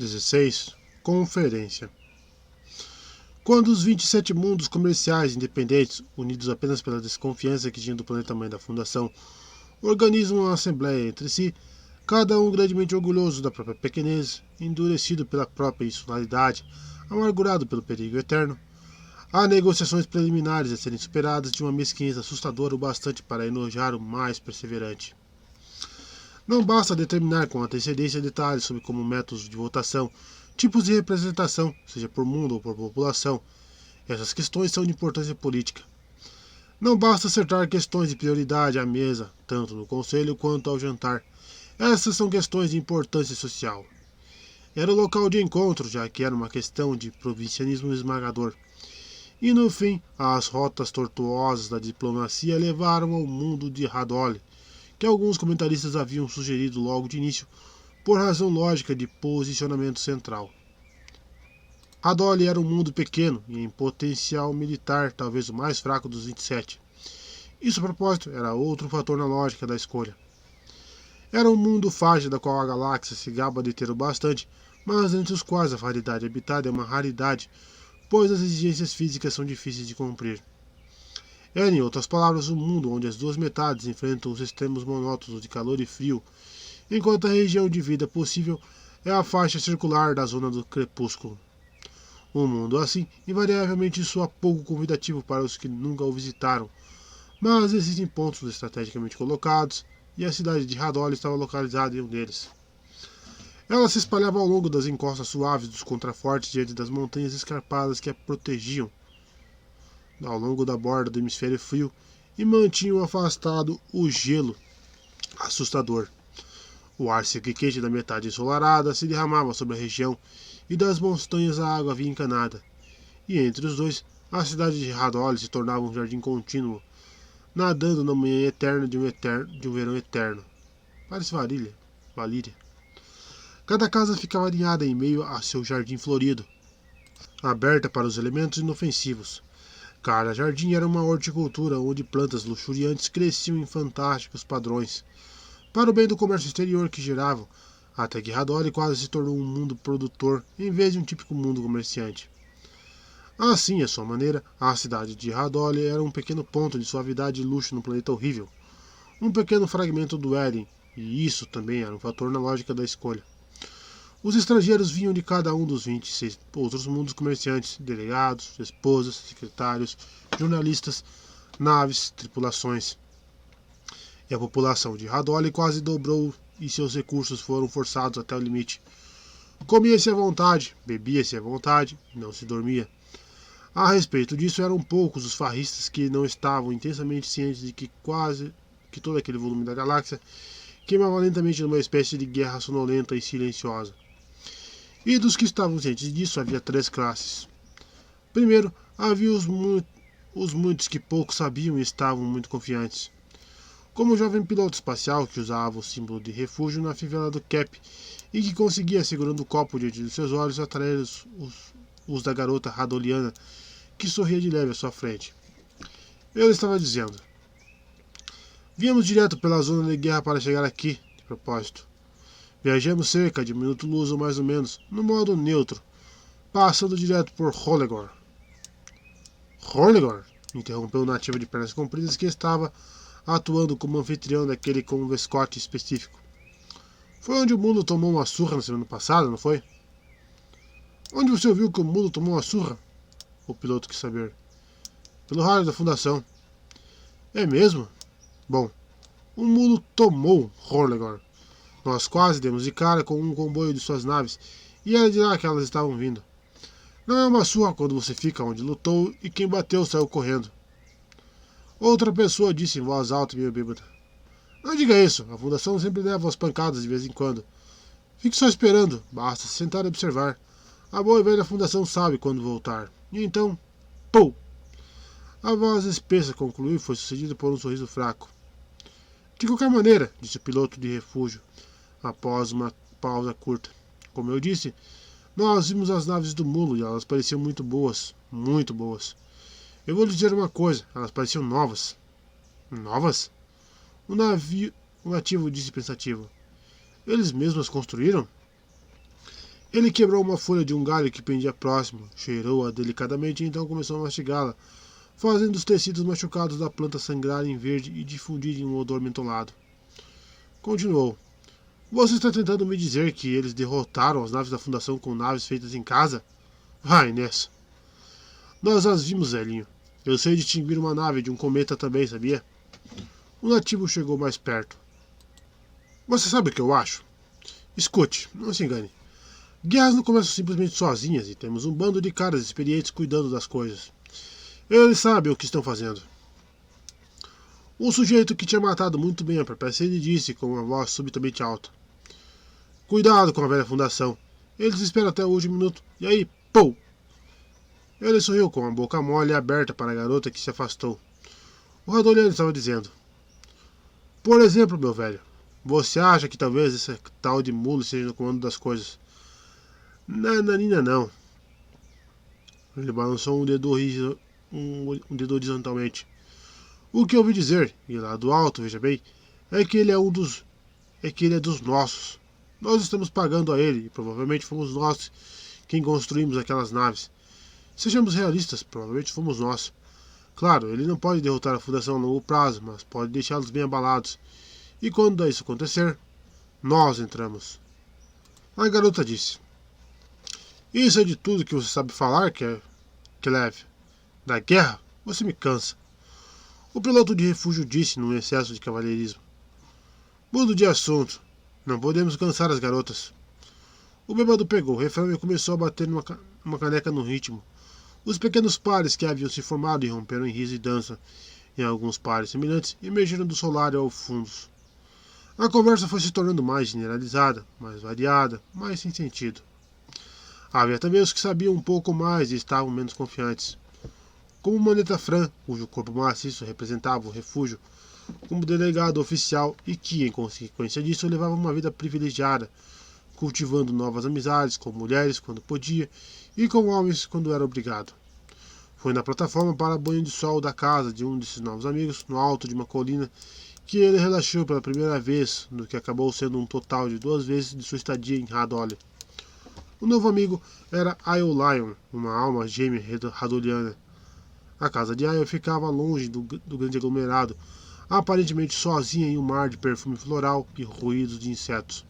16. Conferência. Quando os 27 mundos comerciais independentes, unidos apenas pela desconfiança que tinham do planeta mãe da Fundação, organizam uma assembleia entre si, cada um grandemente orgulhoso da própria pequenez, endurecido pela própria insularidade, amargurado pelo perigo eterno, há negociações preliminares a serem superadas de uma mesquinhez assustadora o bastante para enojar o mais perseverante. Não basta determinar com antecedência detalhes sobre como métodos de votação, tipos de representação, seja por mundo ou por população. Essas questões são de importância política. Não basta acertar questões de prioridade à mesa, tanto no conselho quanto ao jantar. Essas são questões de importância social. Era o local de encontro, já que era uma questão de provincianismo esmagador. E no fim, as rotas tortuosas da diplomacia levaram ao mundo de Hadole, que alguns comentaristas haviam sugerido logo de início, por razão lógica de posicionamento central. Hadole era um mundo pequeno e em potencial militar talvez o mais fraco dos 27. Isso, a propósito, era outro fator na lógica da escolha. Era um mundo frágil da qual a galáxia se gaba de ter o bastante, mas entre os quais a raridade habitada é uma raridade, pois as exigências físicas são difíceis de cumprir. Era, em outras palavras, um mundo onde as duas metades enfrentam os extremos monótonos de calor e frio, enquanto a região de vida possível é a faixa circular da zona do crepúsculo. Um mundo assim, invariavelmente soa pouco convidativo para os que nunca o visitaram, mas existem pontos estrategicamente colocados, e a cidade de Hadole estava localizada em um deles. Ela se espalhava ao longo das encostas suaves dos contrafortes diante das montanhas escarpadas que a protegiam ao longo da borda do hemisfério frio e mantinham afastado o gelo assustador. O ar seco e quente da metade ensolarada se derramava sobre a região e das montanhas a água havia encanada. E entre os dois, a cidade de Hadole se tornava um jardim contínuo, nadando na manhã eterna de um verão eterno. Parece Valíria. Cada casa ficava alinhada em meio a seu jardim florido, aberta para os elementos inofensivos. Cada jardim era uma horticultura onde plantas luxuriantes cresciam em fantásticos padrões, para o bem do comércio exterior que geravam, até que Hadole quase se tornou um mundo produtor em vez de um típico mundo comerciante. Assim, à sua maneira, a cidade de Hadole era um pequeno ponto de suavidade e luxo no planeta horrível, um pequeno fragmento do Éden, e isso também era um fator na lógica da escolha. Os estrangeiros vinham de cada um dos 26 outros mundos comerciantes, delegados, esposas, secretários, jornalistas, naves, tripulações. E a população de Hadole quase dobrou e seus recursos foram forçados até o limite. Comia-se à vontade, bebia-se à vontade, não se dormia. A respeito disso, eram poucos os farristas que não estavam intensamente cientes de que todo aquele volume da galáxia queimava lentamente numa espécie de guerra sonolenta e silenciosa. E dos que estavam cientes disso, havia 3 classes. Primeiro, havia os muitos que pouco sabiam e estavam muito confiantes. Como o jovem piloto espacial que usava o símbolo de refúgio na fivela do Cap e que conseguia, segurando o copo diante dos seus olhos, atrair os da garota radoliana que sorria de leve à sua frente. Eu estava dizendo: viemos direto pela zona de guerra para chegar aqui, de propósito. Viajamos cerca de minuto-luz ou mais ou menos, no modo neutro, passando direto por Holegor. Holegor? Interrompeu o nativo de pernas compridas que estava atuando como anfitrião daquele convescote específico. Foi onde o mundo tomou uma surra na semana passada, não foi? Onde você ouviu que o mundo tomou uma surra? O piloto quis saber. Pelo rádio da fundação. É mesmo? Bom, o mundo tomou Holegor. Nós quase demos de cara com um comboio de suas naves, e era de lá que elas estavam vindo. Não é uma surra quando você fica onde lutou e quem bateu saiu correndo. Outra pessoa disse em voz alta e meio bêbada. Não diga isso, a fundação sempre leva as pancadas de vez em quando. Fique só esperando, basta se sentar e observar. A boa e velha fundação sabe quando voltar. E então, pou! A voz espessa concluiu e foi sucedida por um sorriso fraco. De qualquer maneira, disse o piloto de refúgio, após uma pausa curta. Como eu disse, nós vimos as naves do mulo e elas pareciam muito boas, muito boas. Eu vou lhe dizer uma coisa, elas pareciam novas. Novas? O nativo disse pensativo. Eles mesmos as construíram? Ele quebrou uma folha de um galho que pendia próximo, cheirou-a delicadamente e então começou a mastigá-la, fazendo os tecidos machucados da planta sangrarem verde e difundirem um odor mentolado. Continuou. Você está tentando me dizer que eles derrotaram as naves da Fundação com naves feitas em casa? Vai nessa. Nós as vimos, velhinho. Eu sei distinguir uma nave de um cometa também, sabia? O nativo chegou mais perto. Você sabe o que eu acho? Escute, não se engane. Guerras não começam simplesmente sozinhas e temos um bando de caras experientes cuidando das coisas. Eles sabem o que estão fazendo. O sujeito que tinha matado muito bem a Perpécia disse com uma voz subitamente alta. Cuidado com a velha fundação. Eles esperam até o último minuto. E aí, pô! Ele sorriu com a boca mole e aberta para a garota que se afastou. O Radoliano estava dizendo. Por exemplo, meu velho, você acha que talvez esse tal de mulo esteja no comando das coisas? Nananina não. Ele balançou um dedo horizontalmente. O que eu ouvi dizer, e lá do alto, veja bem, é que ele é dos nossos. Nós estamos pagando a ele, e provavelmente fomos nós quem construímos aquelas naves. Sejamos realistas, provavelmente fomos nós. Claro, ele não pode derrotar a Fundação a longo prazo, mas pode deixá-los bem abalados. E quando isso acontecer, nós entramos. A garota disse. Isso é de tudo que você sabe falar, Kelev? Da guerra? Você me cansa. O piloto de refúgio disse num excesso de cavalheirismo. Mudo de assunto. Não podemos cansar as garotas. O bêbado pegou o refrão e começou a bater uma caneca no ritmo. Os pequenos pares que haviam se formado irromperam em riso e dança. E alguns pares semelhantes emergiram do solário ao fundo. A conversa foi se tornando mais generalizada, mais variada, mais sem sentido. Havia também os que sabiam um pouco mais e estavam menos confiantes. Como Maneta Fran, cujo corpo maciço representava o refúgio, como delegado oficial e que, em consequência disso, levava uma vida privilegiada, cultivando novas amizades com mulheres quando podia e com homens quando era obrigado. Foi na plataforma para banho de sol da casa de um de seus novos amigos, no alto de uma colina, que ele relaxou pela primeira vez, no que acabou sendo um total de 2 vezes de sua estadia em Radole. O novo amigo era Ayo Lion, uma alma gêmea radoliana. A casa de Ayo ficava longe do grande aglomerado, aparentemente sozinha em um mar de perfume floral e ruídos de insetos.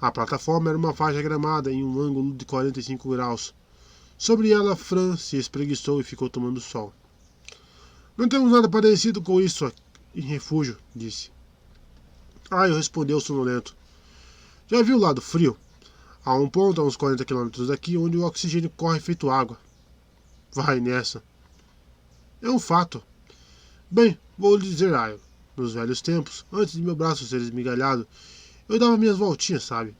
A plataforma era uma faixa gramada em um ângulo de 45 graus. Sobre ela, Fran se espreguiçou e ficou tomando sol. Não temos nada parecido com isso em refúgio, disse. Ayo respondeu sonolento. Já viu o lado frio? Há um ponto a uns 40 quilômetros daqui onde o oxigênio corre feito água. Vai nessa. É um fato. Bem, vou lhe dizer, Ayo. Nos velhos tempos, antes de meu braço ser esmigalhado, eu dava minhas voltinhas, sabe?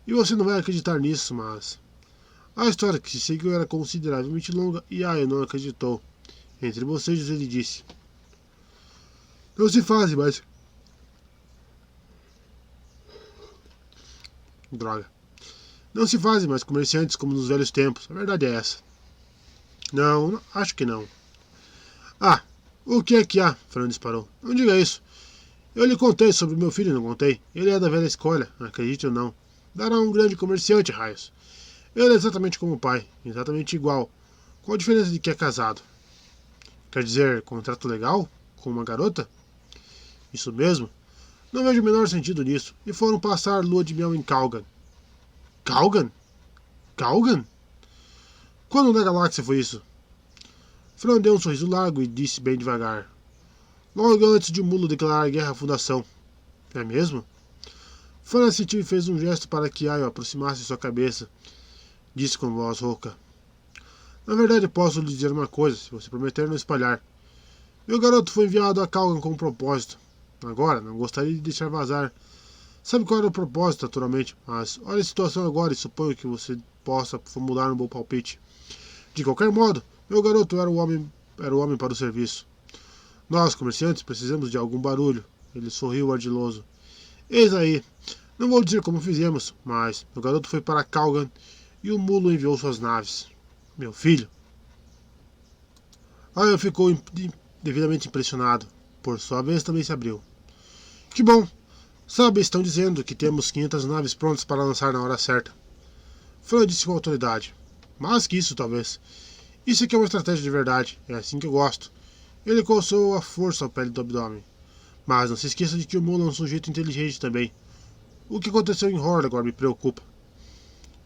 E você não vai acreditar nisso, mas... A história que se seguiu era consideravelmente longa e Ayo não acreditou. Entre vocês, ele disse. Não se faz mais... Droga. Não se fazem mais comerciantes como nos velhos tempos. A verdade é essa. Não, acho que não. Ah, o que é que há? Fran disparou. Não diga isso. Eu lhe contei sobre meu filho, não contei? Ele é da velha escola, acredite ou não. Dará um grande comerciante, raios. Ele é exatamente como o pai, exatamente igual. Com a diferença de que é casado. Quer dizer, contrato legal? Com uma garota? Isso mesmo. Não vejo o menor sentido nisso. E foram passar lua de mel em Calgan. Calgan? Calgan? Quando na galáxia foi isso? Fran deu um sorriso largo e disse bem devagar. Logo antes de o mulo declarar guerra à Fundação. É mesmo? Fran assentiu e fez um gesto para que Ayo aproximasse sua cabeça. Disse com voz rouca. Na verdade, posso lhe dizer uma coisa, se você prometer não espalhar. Meu garoto foi enviado a Calgan com um propósito. Agora, não gostaria de deixar vazar. Sabe qual era o propósito, naturalmente, mas olha a situação agora e suponho que você possa formular um bom palpite. De qualquer modo, meu garoto era o homem para o serviço. Nós, comerciantes, precisamos de algum barulho. Ele sorriu ardiloso. Eis aí. Não vou dizer como fizemos, mas meu garoto foi para Calgan e o mulo enviou suas naves. Meu filho. Ayo ficou devidamente impressionado. Por sua vez, também se abriu. Que bom. Sabe, estão dizendo que temos 500 naves prontas para lançar na hora certa. Fran disse com autoridade. Mais que isso, talvez. Isso aqui é uma estratégia de verdade. É assim que eu gosto. Ele coçou a força a pele do abdômen. Mas não se esqueça de que o Mula é um sujeito inteligente também. O que aconteceu em Horde agora me preocupa.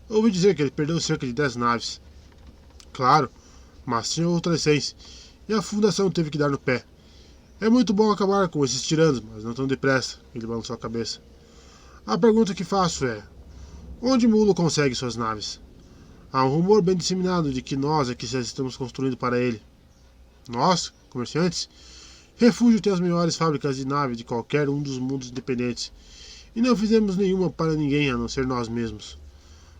Ouvi dizer que ele perdeu cerca de 10 naves. Claro, mas tinha outras 6. E a fundação teve que dar no pé. É muito bom acabar com esses tiranos, mas não tão depressa. Ele balançou a cabeça. A pergunta que faço é: onde Mulo consegue suas naves? Há um rumor bem disseminado de que nós é que já estamos construindo para ele. Nós, comerciantes? Refúgio tem as maiores fábricas de nave de qualquer um dos mundos independentes. E não fizemos nenhuma para ninguém a não ser nós mesmos.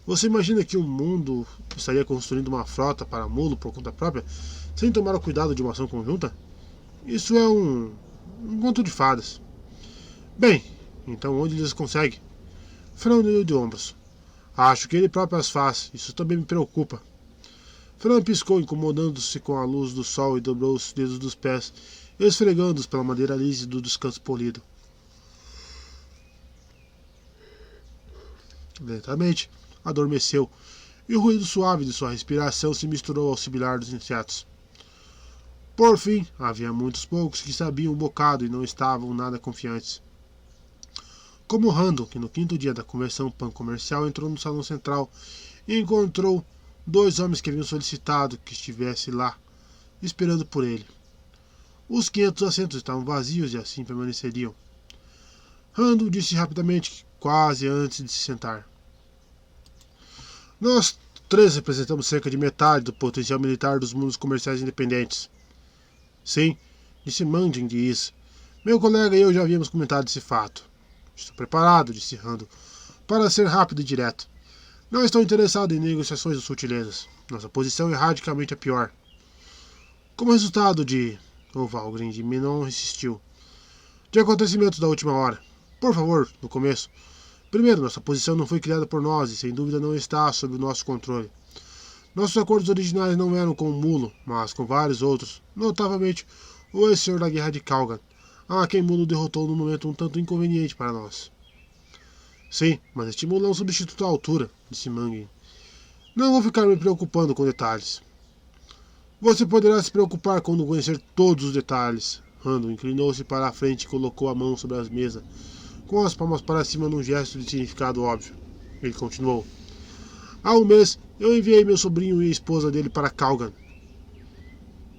Você imagina que o mundo estaria construindo uma frota para Mulo por conta própria, sem tomar o cuidado de uma ação conjunta? Isso é um conto de fadas. Bem, então onde eles conseguem? Fran deu de ombros. Acho que ele próprio as faz. Isso também me preocupa. Fran piscou, incomodando-se com a luz do sol, e dobrou os dedos dos pés, esfregando-os pela madeira lisa do descanso polido. Lentamente, adormeceu, e o ruído suave de sua respiração se misturou ao sibilar dos insetos. Por fim, havia muitos poucos que sabiam um bocado e não estavam nada confiantes. Como Randall, que no quinto dia da convenção pan-comercial entrou no salão central e encontrou 2 homens que haviam solicitado que estivesse lá, esperando por ele. Os 500 assentos estavam vazios e assim permaneceriam. Randall disse rapidamente, quase antes de se sentar. Nós 3 representamos cerca de metade do potencial militar dos mundos comerciais independentes. Sim, disse Mandin de Is. Meu colega e eu já havíamos comentado esse fato. Estou preparado, disse Randall, para ser rápido e direto. Não estou interessado em negociações ou sutilezas. Nossa posição é radicalmente a pior. Como resultado de... O Valgrind de Menon insistiu. De acontecimentos da última hora. Por favor, no começo. Primeiro, nossa posição não foi criada por nós e sem dúvida não está sob o nosso controle. Nossos acordos originais não eram com o Mulo, mas com vários outros, notavelmente o ex-senhor da Guerra de Calgan, a quem Mulo derrotou num momento um tanto inconveniente para nós. Sim, mas este Mulo é um substituto à altura, disse Mangin. Não vou ficar me preocupando com detalhes. Você poderá se preocupar quando conhecer todos os detalhes. Randall inclinou-se para a frente e colocou a mão sobre a mesa, com as palmas para cima num gesto de significado óbvio. Ele continuou. Há um mês, eu enviei meu sobrinho e a esposa dele para Calgan.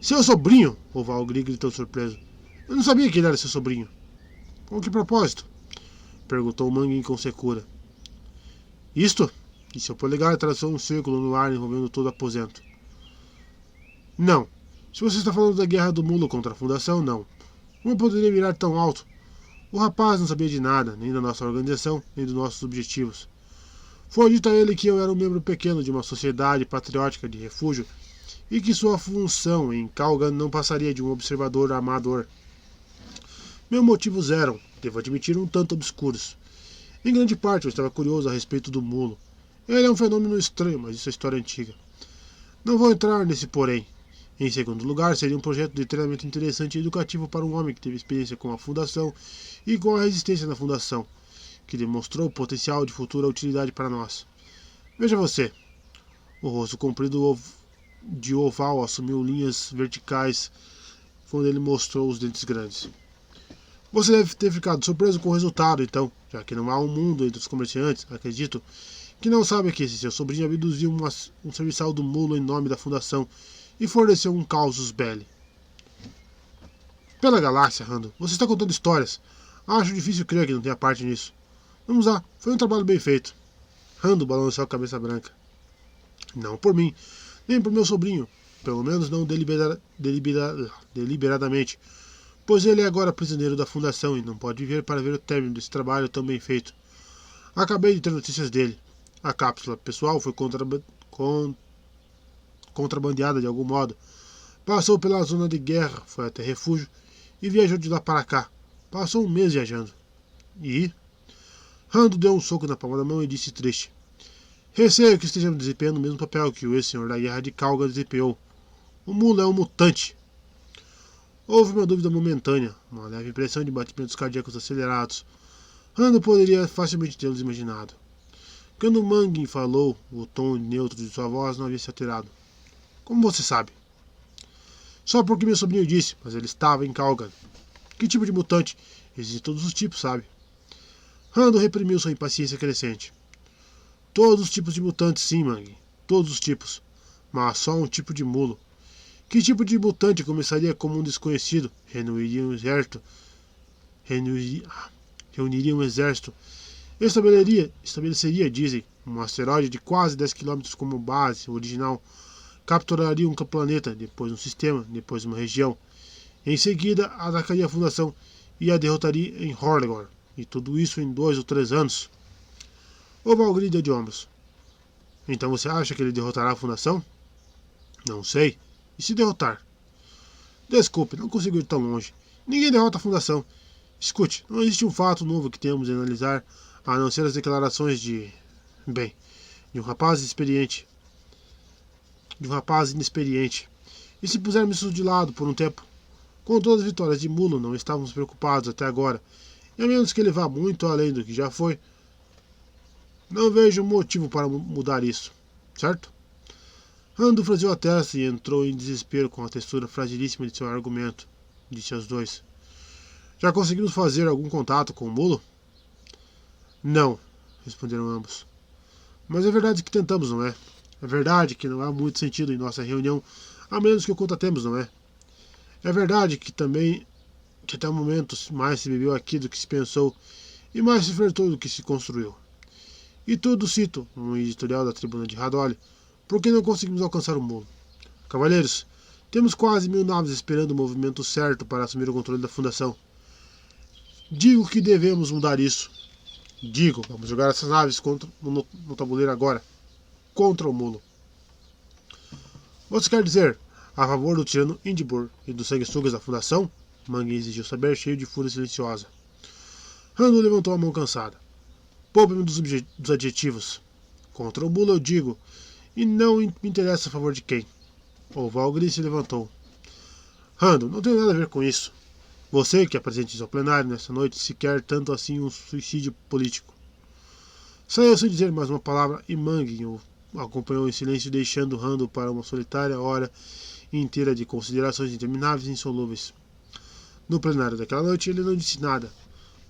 Seu sobrinho? O Valgrind gritou surpreso. Eu não sabia que ele era seu sobrinho. Com que propósito? Perguntou Mangin com secura. Isto? E seu polegar traçou um círculo no ar envolvendo todo o aposento. Não. Se você está falando da guerra do Mulo contra a Fundação, não. Como poderia mirar tão alto? O rapaz não sabia de nada, nem da nossa organização, nem dos nossos objetivos. Foi dito a ele que eu era um membro pequeno de uma sociedade patriótica de refúgio e que sua função em Calgan não passaria de um observador amador. Meus motivos eram, devo admitir, um tanto obscuros. Em grande parte eu estava curioso a respeito do Mulo. Ele é um fenômeno estranho, mas isso é história antiga. Não vou entrar nesse porém. Em segundo lugar, seria um projeto de treinamento interessante e educativo para um homem que teve experiência com a Fundação e com a resistência na Fundação, que demonstrou potencial de futura utilidade para nós. Veja você. O rosto comprido de oval assumiu linhas verticais quando ele mostrou os dentes grandes. Você deve ter ficado surpreso com o resultado, então, já que não há um mundo entre os comerciantes, acredito, que não sabe que esse seu sobrinho abduziu um serviçal do Mulo em nome da Fundação e forneceu um casus belli. Pela galáxia, Randall, você está contando histórias. Acho difícil crer que não tenha parte nisso. Vamos lá, foi um trabalho bem feito. Randall balançou a cabeça branca. Não por mim, nem por meu sobrinho, pelo menos não deliberadamente, pois ele é agora prisioneiro da Fundação e não pode viver para ver o término desse trabalho tão bem feito. Acabei de ter notícias dele. A cápsula pessoal foi contrabandeada de algum modo. Passou pela zona de guerra, foi até refúgio e viajou de lá para cá. Passou um mês viajando. E... Randall deu um soco na palma da mão e disse triste. Receio que estejamos desempenhando o mesmo papel que o ex-senhor da Guerra de Calgan desempenhou. O Mulo é um mutante. Houve uma dúvida momentânea, uma leve impressão de batimentos cardíacos acelerados. Randall poderia facilmente tê-los imaginado. Quando Manguin falou, o tom neutro de sua voz não havia se alterado. Como você sabe? Só porque meu sobrinho disse, mas ele estava em Calgan. Que tipo de mutante? Existem todos os tipos, sabe? Randall reprimiu sua impaciência crescente. Todos os tipos de mutantes, sim, Manguin. Todos os tipos. Mas só um tipo de mulo. Que tipo de mutante começaria como um desconhecido? Reuniria um exército. Reuniria um exército. Estabeleceria, dizem, um asteroide de quase 10 quilômetros como base original. Capturaria um planeta, depois um sistema, depois uma região. Em seguida, atacaria a fundação e a derrotaria em Horlegor. E tudo isso em 2 ou 3 anos. O Valgrid deu de ombros. Então você acha que ele derrotará a fundação? Não sei. E se derrotar? Desculpe, não consigo ir tão longe. Ninguém derrota a fundação. Escute, não existe um fato novo que tenhamos de analisar, a não ser as declarações de um rapaz experiente. De um rapaz inexperiente. E se pusermos isso de lado por um tempo? Com todas as vitórias de Mulo, não estávamos preocupados até agora. E a menos que ele vá muito além do que já foi, não vejo motivo para mudar isso. Certo? Rando franziu a testa e entrou em desespero com a textura fragilíssima de seu argumento. Disse aos dois. Já conseguimos fazer algum contato com o Mulo? Não, responderam ambos. Mas é verdade que tentamos, não é? É verdade que não há muito sentido em nossa reunião, a menos que o contatemos, não é? É verdade que até o momento mais se bebeu aqui do que se pensou e mais se flertou do que se construiu. E tudo cito um editorial da Tribuna de Radolli, porque não conseguimos alcançar o Mulo. Cavalheiros, temos quase 1000 naves esperando o movimento certo para assumir o controle da fundação. Digo que devemos mudar isso. Digo, vamos jogar essas naves no tabuleiro agora. Contra o Mulo. Você quer dizer, a favor do tirano Indibur e dos sanguessugas da fundação? Manguin exigiu saber, cheio de fúria silenciosa. Randall levantou a mão cansada. Poupe-me dos adjetivos. Contra o Mulo eu digo, e não me interessa a favor de quem. O Valgrid se levantou. Randall, não tem nada a ver com isso. Você, que apresente ao plenário nesta noite, se quer tanto assim um suicídio político. Saiu sem dizer mais uma palavra e Manguin o acompanhou em silêncio, deixando Randall para uma solitária hora inteira de considerações intermináveis e insolúveis. No plenário daquela noite ele não disse nada,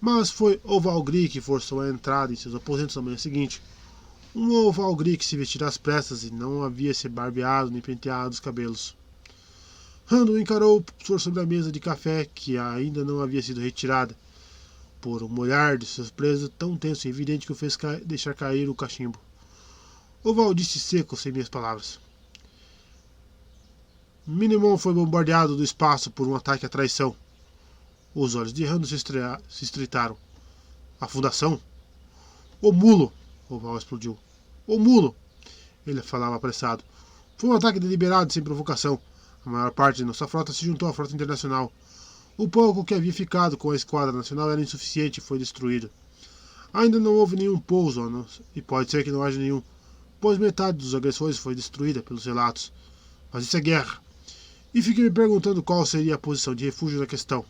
mas foi o Valgrid que forçou a entrada em seus aposentos na manhã seguinte. Um Valgrid que se vestirá às pressas e não havia se barbeado nem penteado os cabelos. Randall encarou o professor sobre a mesa de café, que ainda não havia sido retirada, por um olhar de surpresa tão tenso e evidente que o fez deixar cair o cachimbo. O Val disse seco, sem meias palavras. Minimum foi bombardeado do espaço por um ataque à traição. Os olhos de Randall se estreitaram. A fundação? O Mulo! O Val explodiu. O Mulo! Ele falava apressado. Foi um ataque deliberado, sem provocação. A maior parte de nossa frota se juntou à frota internacional. O pouco que havia ficado com a esquadra nacional era insuficiente e foi destruído. Ainda não houve nenhum pouso, e pode ser que não haja nenhum, pois metade dos agressores foi destruída pelos relatos. Mas isso é guerra. E fiquei me perguntando qual seria a posição de refúgio na questão.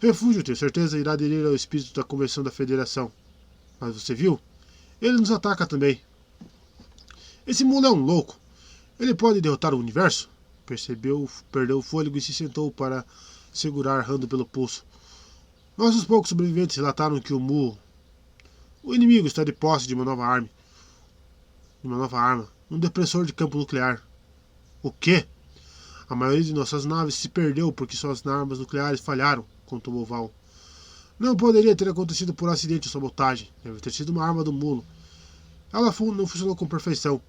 Refúgio, tenho certeza, irá aderir ao espírito da Convenção da Federação. Mas você viu? Ele nos ataca também. Esse mundo é um louco. Ele pode derrotar o universo? Perdeu o fôlego e se sentou para segurar Randall pelo pulso. Nossos poucos sobreviventes relataram que o inimigo está de posse de uma nova arma. Um depressor de campo nuclear. O quê? A maioria de nossas naves se perdeu porque suas armas nucleares falharam, contou o Val. Não poderia ter acontecido por acidente ou sabotagem. Deve ter sido uma arma do Mulo. Ela não funcionou com perfeição.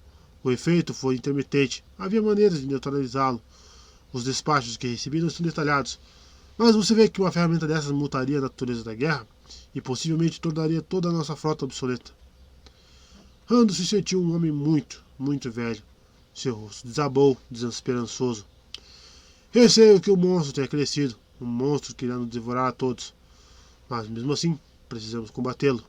O efeito foi intermitente. Havia maneiras de neutralizá-lo. Os despachos que recebi não são detalhados. Mas você vê que uma ferramenta dessas mutaria a natureza da guerra e possivelmente tornaria toda a nossa frota obsoleta. Randall se sentiu um homem muito, muito velho. Seu rosto desabou, desesperançoso. Receio que o monstro tenha crescido. Um monstro que irá nos devorar a todos. Mas mesmo assim, precisamos combatê-lo.